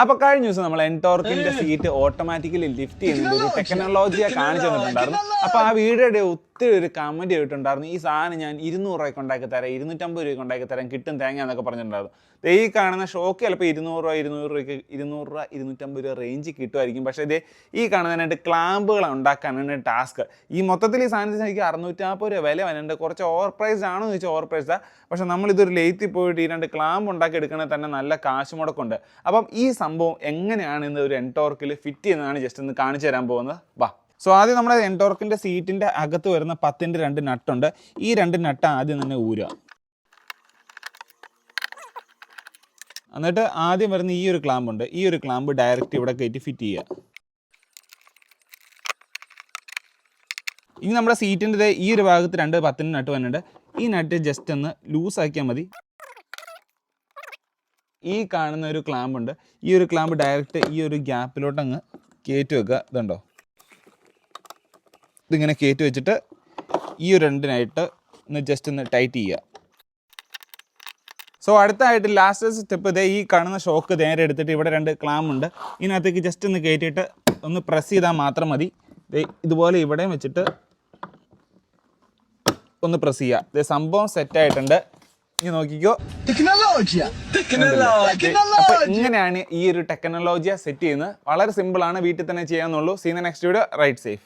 അപ്പോൾ കഴിഞ്ഞ ദിവസം നമ്മൾ എൻടോർക്കിന്റെ സീറ്റ് ഓട്ടോമാറ്റിക്കലി ലിഫ്റ്റ് ചെയ്യുന്ന ഒരു ടെക്നോളജിയെ കാണിച്ചു തന്നിട്ടുണ്ടായിരുന്നു. അപ്പോൾ ആ വീഡിയോയുടെ ഒത്തിരി ഒരു കമന്റ് ചെയ്തിട്ടുണ്ടായിരുന്നു, ഈ സാധനം ഞാൻ 200 രൂപയ്ക്ക് ഉണ്ടാക്കി തരാം, 250 രൂപയ്ക്ക് ഉണ്ടാക്കി തരാം, കിട്ടും തേങ്ങ എന്നൊക്കെ പറഞ്ഞിട്ടുണ്ടായിരുന്നു. ഈ കാണുന്ന ഷോക്ക് ചിലപ്പോൾ 200 രൂപ 200 രൂപ 250 രൂപ റേഞ്ച് കിട്ടുമായിരിക്കും. പക്ഷേ ഇത് ഈ കാണുന്നതിനായിട്ട് ക്ലാമ്പുകൾ ഉണ്ടാക്കാനാണ് ടാസ്ക്. ഈ മൊത്തത്തിൽ ഈ സാധനത്തിന് എനിക്ക് 640 രൂപ വില വരുന്നുണ്ട്. കുറച്ച് ഓവർ പ്രൈസ്ഡ് ആണോ എന്ന് ചോദിച്ചാൽ ഓവർ പ്രൈസ്ഡാണ്. പക്ഷേ നമ്മളിതൊരു ലേത്തിൽ പോയിട്ട് ഈ 2 ക്ലാമ്പ് ഉണ്ടാക്കി എടുക്കണമെങ്കിൽ തന്നെ നല്ല കാശ് മുടക്കുണ്ട്. അപ്പം ഈ സംഭവം എങ്ങനെയാണ് ഇന്ന് ഒരു എൻടോർക്കിൽ ഫിറ്റ് ചെയ്യുന്നതാണ് ജസ്റ്റ് ഒന്ന് കാണിച്ചു തരാൻ പോകുന്നത്. വാ. സോ ആദ്യം നമ്മുടെ എൻടോർക്കിൻ്റെ സീറ്റിൻ്റെ അകത്ത് വരുന്ന 10ൻ്റെ 2 നട്ടുണ്ട്. ഈ 2 നട്ട് ആദ്യം തന്നെ ഊരുക. എന്നിട്ട് ആദ്യം വരുന്ന ഈ ഒരു ക്ലാമ്പ് ഉണ്ട്, ഈ ഒരു ക്ലാമ്പ് ഡയറക്റ്റ് ഇവിടെ കയറ്റി ഫിറ്റ് ചെയ്യുക. ഇനി നമ്മുടെ സീറ്റിൻ്റെ ഈ ഒരു ഭാഗത്ത് 2 10ൻ്റെ നട്ട് വന്നിട്ടുണ്ട്. ഈ നട്ട് ജസ്റ്റ് ഒന്ന് ലൂസാക്കിയാൽ മതി. ഈ കാണുന്ന ഒരു ക്ലാമ്പ് ഉണ്ട്, ഈ ഒരു ക്ലാമ്പ് ഡയറക്റ്റ് ഈ ഒരു ഗ്യാപ്പിലോട്ട് അങ്ങ് കയറ്റി വെക്കുക. ഇതുണ്ടോ, ഇതിങ്ങനെ കയറ്റി വെച്ചിട്ട് ഈ ഒരു 2 ഒന്ന് ജസ്റ്റ് ഒന്ന് ടൈറ്റ് ചെയ്യുക. സോ അടുത്തായിട്ട് ലാസ്റ്റ് സ്റ്റെപ്പ് ഇതേ ഈ കാണുന്ന ഷോക്ക് നേരെ എടുത്തിട്ട് ഇവിടെ 2 ക്ലാമ്പ് ഉണ്ട്, ഇതിനകത്തേക്ക് ജസ്റ്റ് ഒന്ന് കയറ്റിയിട്ട് ഒന്ന് പ്രസ് ചെയ്താൽ മാത്രം മതി. ഇതുപോലെ ഇവിടെയും വെച്ചിട്ട് ഒന്ന് പ്രസ് ചെയ്യുക. ഇത് സംഭവം സെറ്റായിട്ടുണ്ട്. ഇനി നോക്കിക്കോ, അപ്പൊ ഇങ്ങനെയാണ് ഈ ഒരു ടെക്നോളജിയെ സെറ്റ് ചെയ്യുന്നത്. വളരെ സിമ്പിളാണ്, വീട്ടിൽ തന്നെ ചെയ്യാന്നുള്ളൂ. See the next video. Right safe.